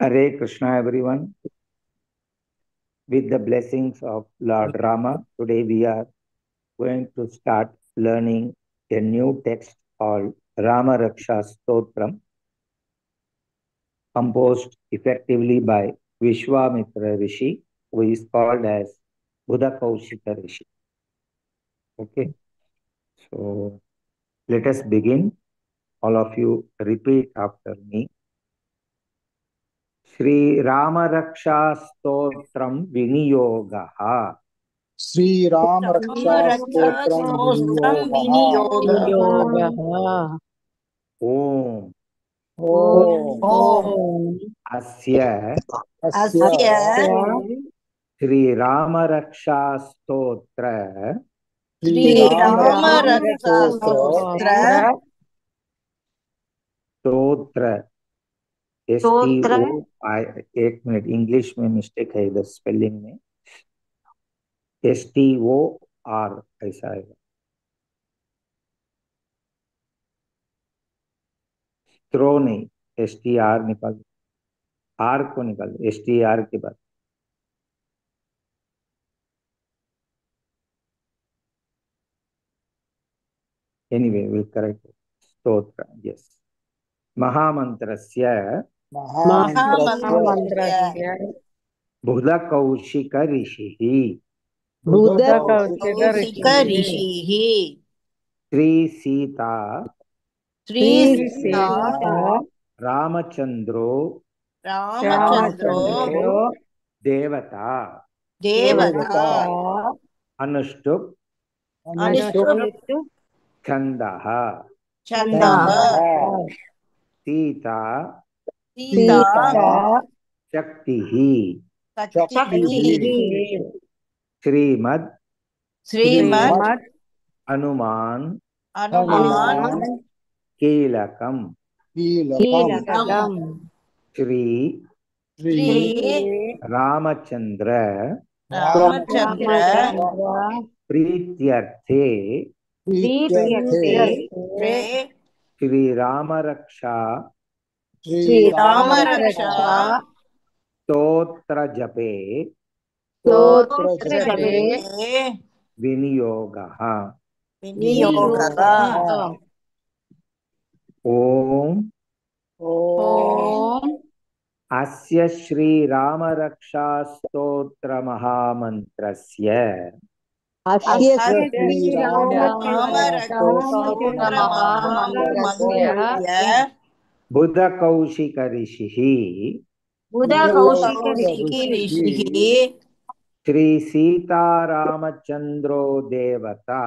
Hare Krishna, everyone. With the blessings of Lord Rama, today we are going to start learning a new text called Rama Raksha Stotram, composed effectively by Vishwamitra Rishi, who is called as Buddha Kaushika Rishi. Okay, so let us begin. All of you repeat after me. Shri Rama Raksha Stotram Viniyogaha. Shriram रक्षा स्तोत्रम विनियोगः ओम ओम अस्य श्री राम रक्षा स्तोत्र श्रीराम रक्षा स्तोत्र स्तोत्र STO एक minute English में mistake है इधर spelling में STOR ऐसा है स्ट्रो नहीं STR निकाल R को निकाल STR के बाद anyway we'll correct it. स्तोत्र yes महामंत्रस्य बुधकौशिक ऋषिः श्री सीता रामचंद्रो देवता अनुष्टुप छंदः सीता शक्तिः श्रीमद् हनुमान कीलकम श्री रामचंद्र प्रीत्यर्थे श्री राम रक्षा स्तोत्र जपे विनियोगः ओम अस्य श्री राम रक्षा स्तोत्र महामंत्रस्य बुध कौशिक ऋषिः श्री सीतारामचंद्रो देवता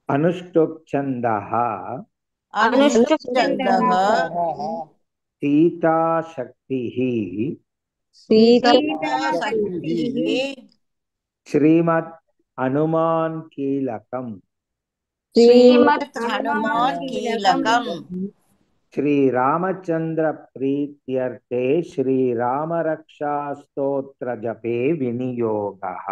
अनुष्टुप छंदः सीता शक्तिः श्रीमद् हनुमान कीलकम श्री रामचंद्र प्रीत्यर्थे श्री राम रक्षा स्तोत्र जपे विनियोगः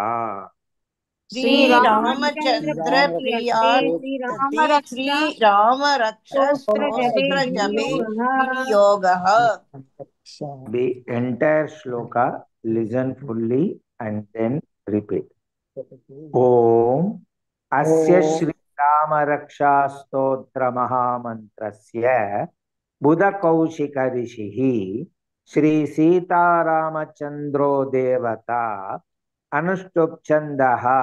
श्री रामचंद्र प्रियार्थे श्री राम रक्षा स्तोत्र जपे विनियोगः. The entire shloka listen fully and then repeat. Om Asya Shri Rama Raksha Stotra Mahamantrasya Buddha Kaushika Rishihi Shri Sita Ramachandro Devata Anushtup Chandaha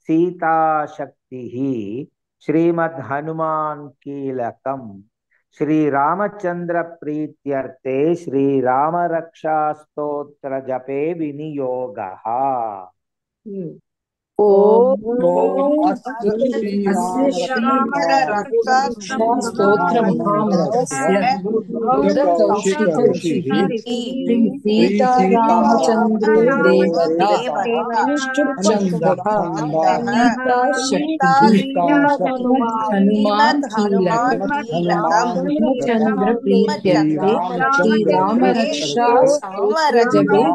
Sita Shaktihi Srimad Hanuman Kilakam Shri Ramchandra प्रीत्यर्थे Shri Ram रक्षा स्तोत्र जपे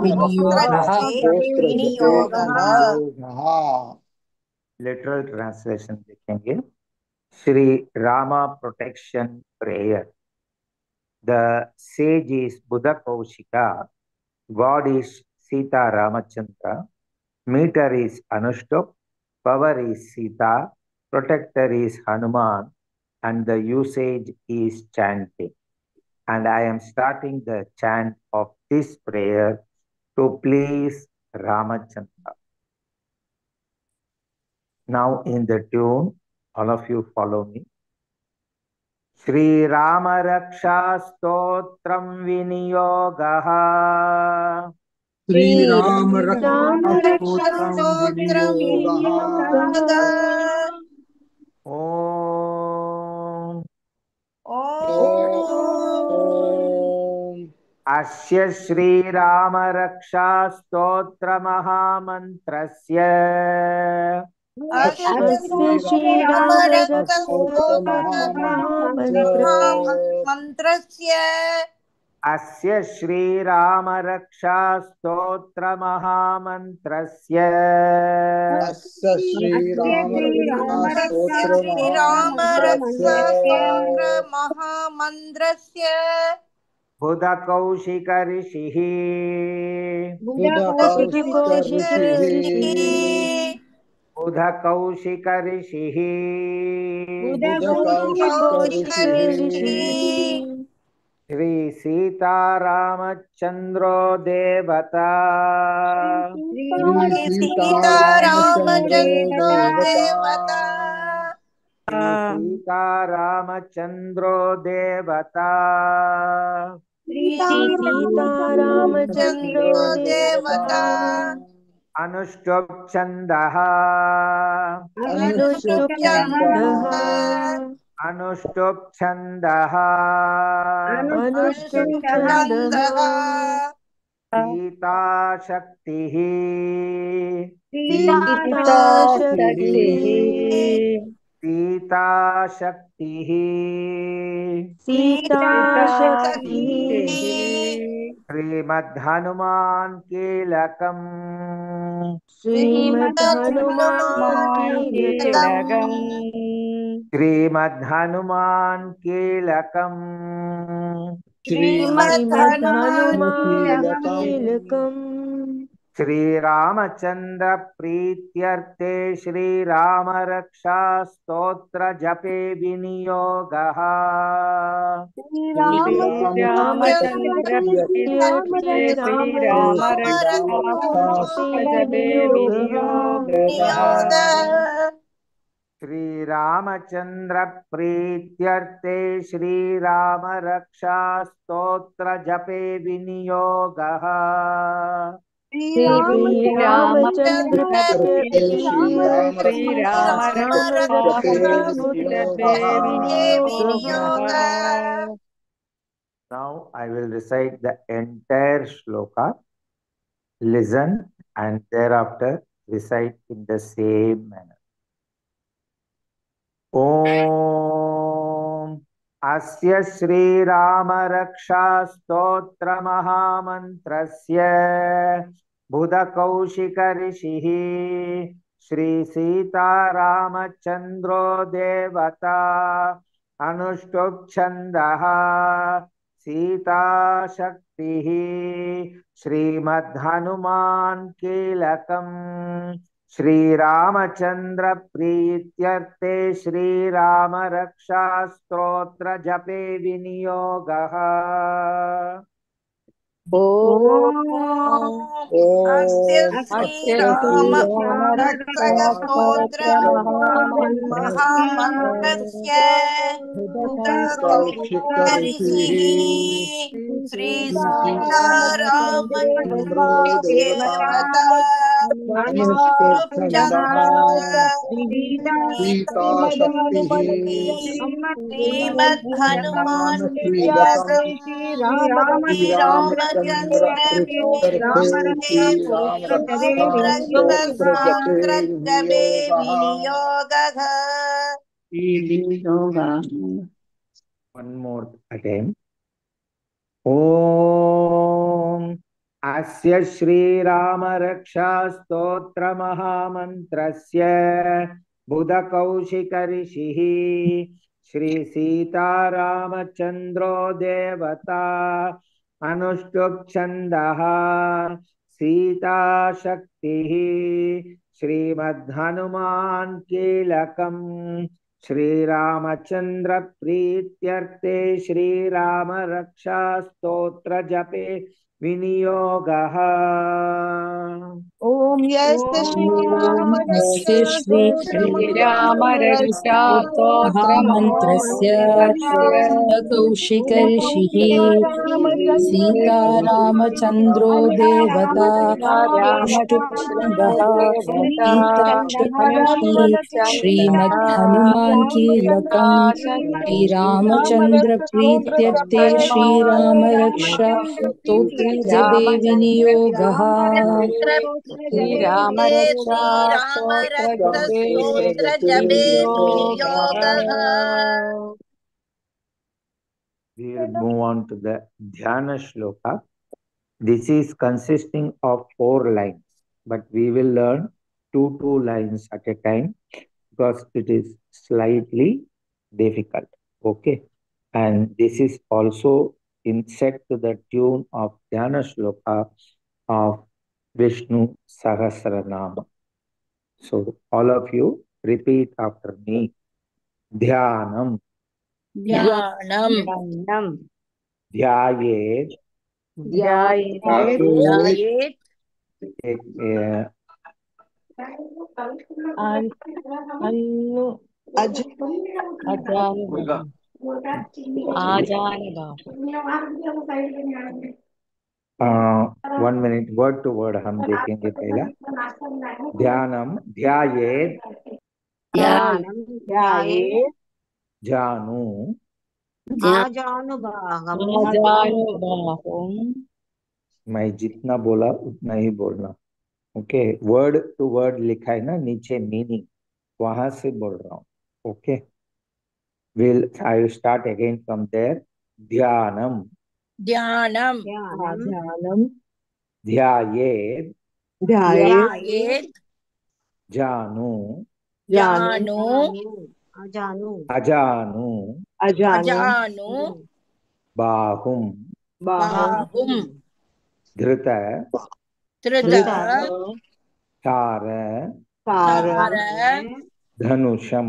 विनियोगः. लिटरल ट्रांसलेशन देखेंगे. Sri Rama protection prayer. The sage is Buddha Kaushika, God is Sita Ramachandra, meter is Anushtup, power is Sita, protector is Hanuman, and the usage is chanting. And I am starting the chant of this prayer to please Ramachandra. Now in the tune, all of you follow me. Shri Rama Raksha Stotram Viniyogah. Shriram रक्षास्तोत्रं रक्षस्तोत्रं विनियोगः। Om ॐ Asya Shri Rama Raksha Stotra Mahamantrasya अस्य श्रीरामरक्षस्तोत्रमहामन्त्रस्य Asya Shri Rama Raksha Stotra Mahamantrasya अस्य Shriram रक्षास्तोत्रमहामन्त्रस्य श्रीरामरक्षास्तोत्रमहामन्त्रस्य Buddha Kaushika Rishihi बुधकौशिकऋषिः Buddha Kaushika Rishihi बुधकौशिकऋषिः Shri Sita Ramachandro Devata Shri सीतारामचन्द्रो सीतारामचन्द्रो देवता देवता Shri Sita Ramachandro Devata सीतारामचन्द्रो चन्द्रो देवता देवता Anushtup Chandaha अनुष्टुप्छन्दः Anushtup Chandaha अनुष्टुप्छन्दः Sita Shaktihi सीताशक्तिः Sita Shaktihi सीताशक्तिः Srimad Hanuman Kilakam श्रीमद्हनुमान् कीलकम् Srimad Hanuman Kilakam श्रीमद्हनुमान् श्रीमद्हनुमान् कीलकम् Shri Ramachandra Prithyaರ್ಥে Shri Rama Raksha Stotra Jape Viniyogaha Shri Ramchandra प्रीत्यर्थे रामरक्षास्तोत्रविनियोगः Shri Ramachandra Prithyaರ್ಥे Shri Rama Raksha Stotra Jape Viniyogaha Shri Ramchandra प्रीत्यर्थे श्रीरामरक्षास्तोत्रविनियोगः रामरक्षास्तोत्रविनियोगः Now I will recite the entire shloka. Listen and thereafter recite in the same manner. Om Asya Shri Rama Raksha Stotra Mahamantrasya Buddha Kaushika Rishihi Shri Sita Ramachandro Devata Anushtup Chandaha Sita Shaktihi Srimad Hanuman Kilakam Shri Ramachandra Prithyaರ್ಥे Shri Rama Raksha Stotra Jape Viniyogaha अस्य ॐ श्रीरामरक्षस्तोत्रमहामन्त्रस्य कौशिकऋषिः श्री सीतारामचन्द्रो देवता अनुष्टुप्छन्दः सीताशक्तिः श्रीमद्हनुमान् कीलकम् श्रीरामचन्द्र श्रीरामचन्द्र प्रीत्यर्थे श्रीरामरक्षास्तोत्रजपे रामरक्षास्तोत्रजपे विनियोगः विनियोगः One more attempt. Om Asya Shri Rama Raksha Stotra Mahamantrasya बुध ऋषिः श्री सीतारामचंद्रो देवता अनुष्टुप् छन्दः सीता शक्तिः श्रीमद्हनुमान् कीलकम् श्रीरामचंद्र प्रीत्यर्थे श्रीराम रक्षा स्तोत्र जपे विनियोगः। ॐ यस्य यस्य श्री श्रीराम रक्षा महामन्त्रस्य कौशिक ऋषिः सीतारामचन्द्रो देवता अनुष्टुप्छन्दः सीताशक्तिः श्रीमद्हनुमान् कीलकम् श्रीरामचन्द्र प्रीत्यर्थे श्रीरामरक्षा स्तोत्रजपे विनियोगः। श्रीराम रक्षा स्तोत्र जपे विनियोगः। We will move on to the Dhyana Shloka. This is consisting of 4 lines, but we will learn two lines at a time because it is slightly difficult. Okay. And this is also in set to the tune of Dhyana Shloka of Vishnu Sahasranama. So all of you repeat after me. Dhyanam. ध्यानम् Dhyayet. ध्यायेत् One minute, word to word हम देखेंगे पहला. ध्यानम ध्यायेत ध्यायेत् जानु आजानुबाहुम् मैं जितना बोला उतना ही बोलना. ओके. वर्ड टू वर्ड लिखा है ना नीचे मीनिंग, वहां से बोल रहा हूँ. Okay. I will start again from there. ध्यानम ध्यानम् ध्यायेत ध्यायेत् जानु अजानु अजानु बाहुम बाहुम् धृत तार धनुषम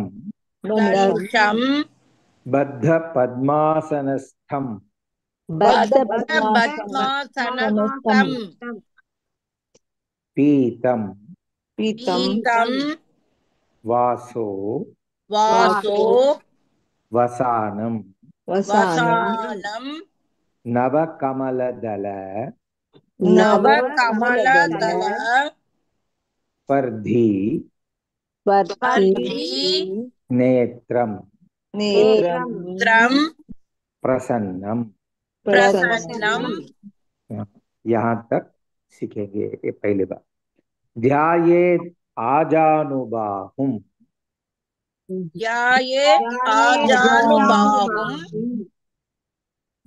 बद्ध पद्मासनस्थम पीतम वासो वसानम नवकमलदल पर्धी नेत्रम प्रसन्नम. यहाँ तक सीखेंगे ये पहली बार. ध्यायेत आजानुबाहुम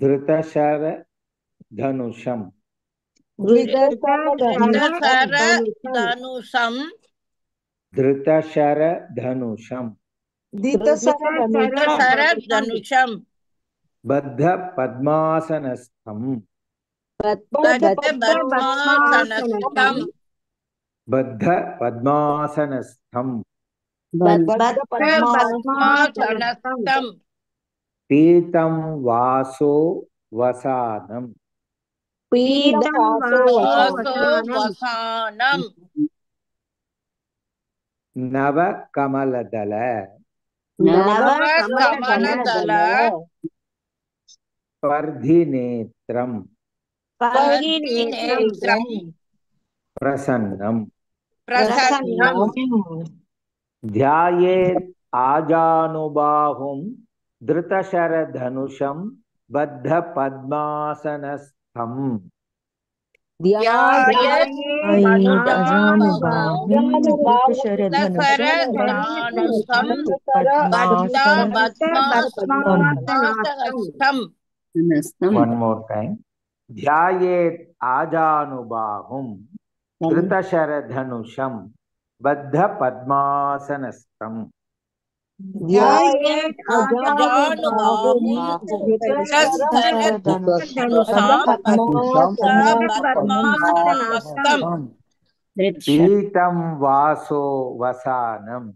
धृतशर धनुषम धृतशर धनुषम बद्ध पद्मासनस्थम बद्ध पद्मासनस्थम पीतम वासो वसानम नव कमलदल पर्धिनेत्रम प्रसन्नम. ध्यायेत् आजानुबाहुं धृतशरधनुषं बद्ध पद्मासनस्थम One more time. ध्यायेत् आजानुबाहुं धृतशरधनुषं बद्ध पद्मासनस्थम् ध्यायेत् अजानुबाहुं धृतशरधनुषां पद्मासनास्थम् पीतं वासो वसानम्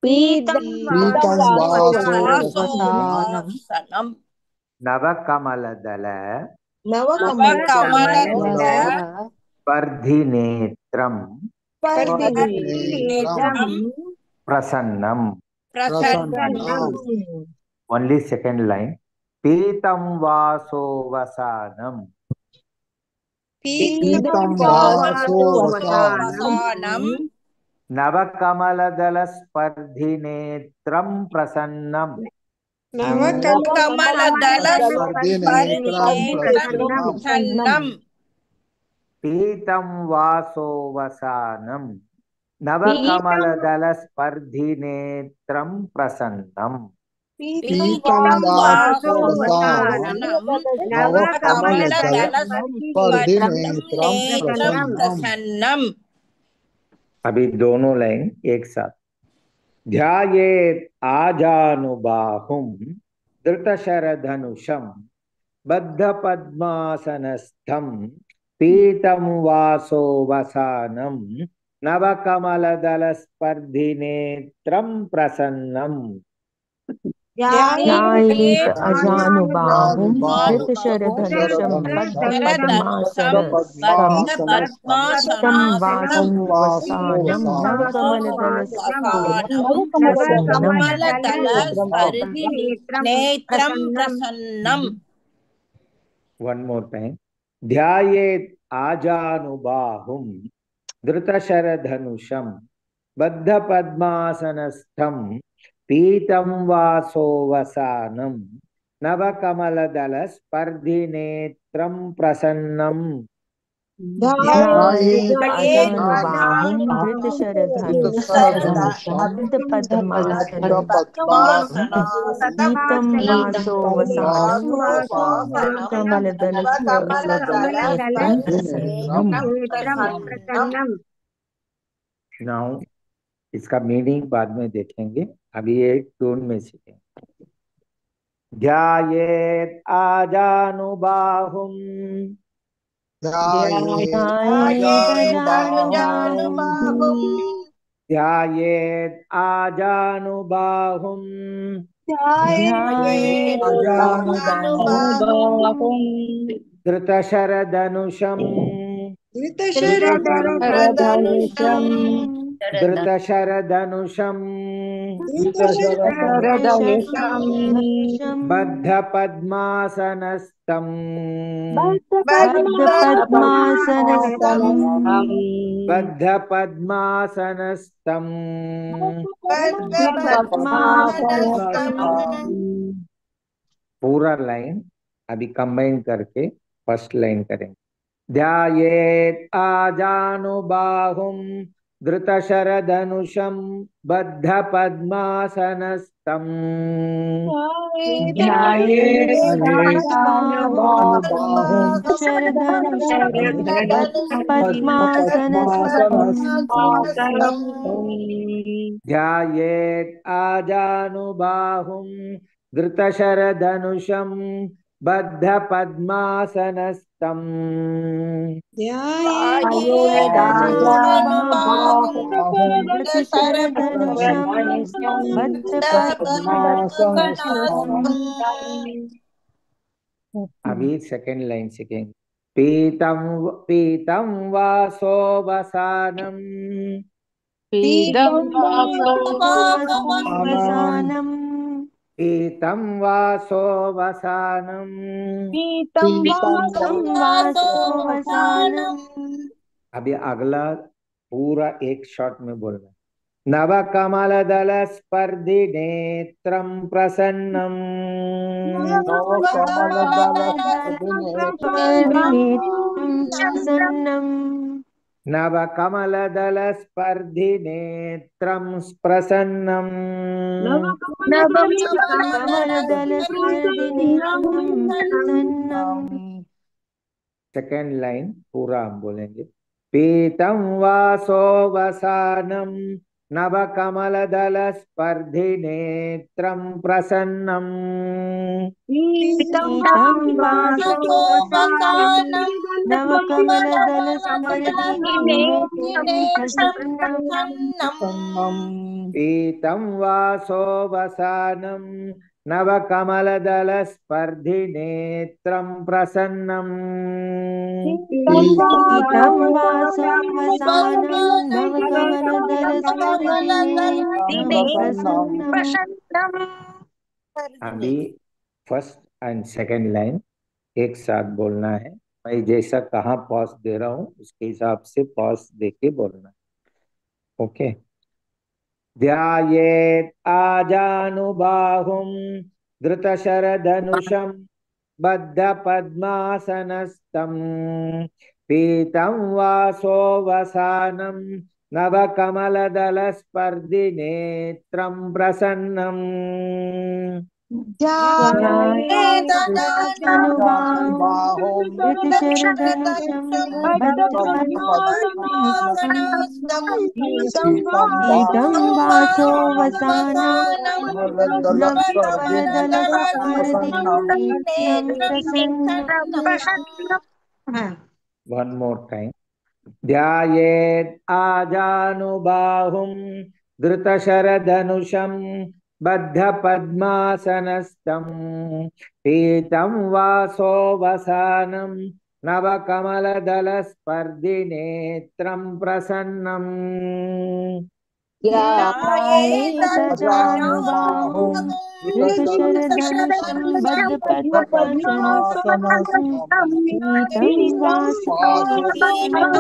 पीतं वासोवसानं वासोवासनं नवकमलदल नवकमलदल स्पर्धिनेत्रम् स्पर्धिनेत्रं प्रसन्नम् प्रसन्नं ओनली सेकंड लाइन पीतं वासो वसानम् पीतं वासोवसानं वासोवासनं नवकमलदल स्पर्धिनेत्रं प्रसन्नम् नवकमलदल स्पर्धिनेत्रं प्रसन्नं पीतं वासो वसानम् नवकमलदल स्पर्धिनेत्रं प्रसन्नम् पीतं वासोवसानं नवकमलदल स्पर्धिनेत्रं प्रसन्नम् प्रसन्नं। अभी दोनों लाइन एक साथ ध्यायेत् आजानुबाहुं धृतशरधनुषं बद्धपद्मासनस्थं पीतं वासो वसानं नवकमलदलस्पर्धिनेत्रं प्रसन्नम् ध्यायेत् अजानुबाहुं धृतशरधनुषं बद्धपद्मासनस्थं पीतं वासोवसानं नवकमलदलस्पर्धिनेत्रं प्रसन्नम् नेत्रं प्रसन्नम्। One more time. ध्यायेत् आजानुबाहुं धृतशरधनुषं बद्धपद्मासनस्थं पीतं वासो वसानं नवकमलदलस्पर्धिनेत्रं प्रसन्नम् ध्यायेत् अजानुबाहुं धृतशरधनुषं बद्धपद्मासनस्थं पीतं वासोवसानं नवकमलदलस्पर्धिनेत्रं प्रसन्नम्। नाउ इसका मीनिंग बाद में देखेंगे, अभी एक टोन में सीखेंगे। ध्यायेत् आजानुबाहुं ध्यायेत् आजानुबाहुं धृतशरधनुषं बद्धपद्मासनस्थं पूरा लाइन अभी कंबाइन करके फर्स्ट लाइन करेंगे। ध्यायेत् आजानुबाहुं धृतशरधनुषं बद्धपद्मासनस्थं ध्यायेत् आजानुबाहुं धृतशरधनुषं बद्धपद्मासनस्थं अभी सेकंड लाइन सीखेंगे। पीतं पीतं वासो वसानं पीतं वासोवसानं पीतं वासो वसानं अभी अगला पूरा एक शॉट में बोलना। नवकमलदल स्पर्धिनेत्रं प्रसन्नम् नवकमलदल स्पर्धिनेत्रं प्रसन्नम् सेकेंड लाइन पूरा हम बोलेंगे। पीतं वासो वसानं नवकमलदलस्पर्धिनेत्रं प्रसन्नम् पीतं वासो वासो वसानं नवकमलदलस्पर्धिनेत्रं नेत्रं प्रसन्नं प्रसन्नम् पीतं वासो वसानं नवकमलदलस्पर्धिनेत्रं प्रसन्नम् पीतं वासो वसानं नवकमलदलस्पर्धिनेत्रं प्रसन्नं। अभी फर्स्ट एंड सेकंड लाइन एक साथ बोलना है। मैं जैसा कहाँ पॉज दे रहा हूँ उसके हिसाब से पॉज दे के बोलना है। ओके। ध्यायेत् आजानुबाहुं धृतशरधनुषं बद्धपद्मासनस्थं पीतं वासो वसानं नवकमलदलस्पर्धिनेत्रं प्रसन्नम् ध्यायेदनुबाहुं धृतशरधनुषं बद्धपद्मासनं पीतं वासो वसानं नवकमलदलस्पर्धिनेत्रं प्रसन्नं। One more time. ध्यायेत् आजानुबाहुं धृतशरधनुषं बद्धपद्मासनस्थं पीतं वासो वसानं नवकमलदलस्पर्धिनेत्रं प्रसन्नम् ध्यायेदनुबाहुं धृतशरधनुषं बद्धपद्मासनस्थं पीतं वासो वसानं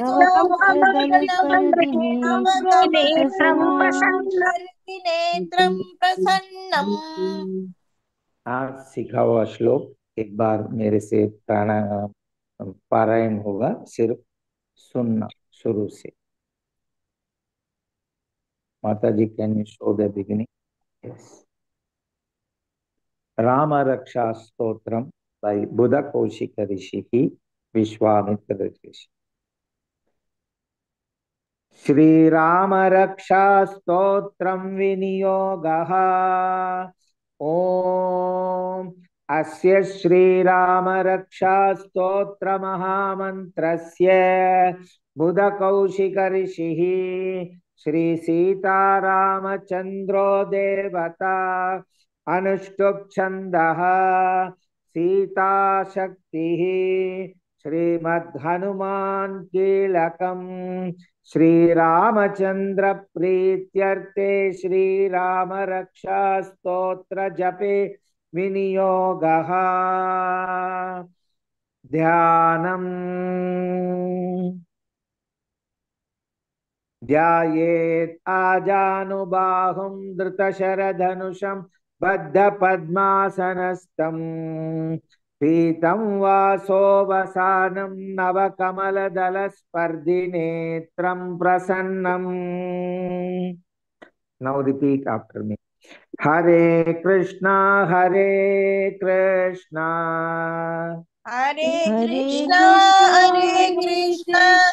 नवकमलदलस्पर्धिनेत्रं प्रसन्नं। प्रसन्नम्। आज सीखा हुआ श्लोक एक बार मेरे से प्राणायाम पारायण होगा, सिर्फ सुनना शुरू से। माता जी, can you show the beginning? Yes. Ram Raksha Stotram by Budh Kaushik ऋषि, विश्वामित्र ऋषि। श्री राम रक्षा स्तोत्रम विनियोगः। ओम अस्य श्री राम रक्षा स्तोत्र महामंत्रस्य बुध कौशिक ऋषिः श्री सीतारामचंद्रो देवता अनुष्टुप छंदः सीता शक्तिः श्रीमद्हनुमान कीलकम् श्री रामचंद्र प्रीत्यर्थे श्री राम रक्षा स्तोत्र जपे विनियोगः। ध्यानम् ध्यायेत् आजानुबाहुं धृतशरधनुषं बद्धपद्मासनस्थं पीतं वासो वसानं नवकमलदलस्पर्धिनेत्रं प्रसन्नम्। Now repeat after me. हरे कृष्णा हरे हरे कृष्णा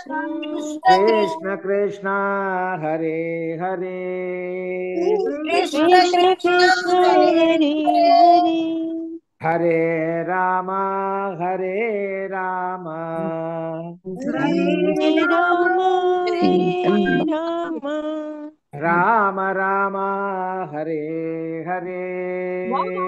कृष्णा कृष्ण कृष्ण हरे हरे कृष्ण कृष्ण कृष्ण कृष्ण हरे हरे हरे हरे हरे राम हरे राम हरे राम हरे राम राम राम हरे हरे हरे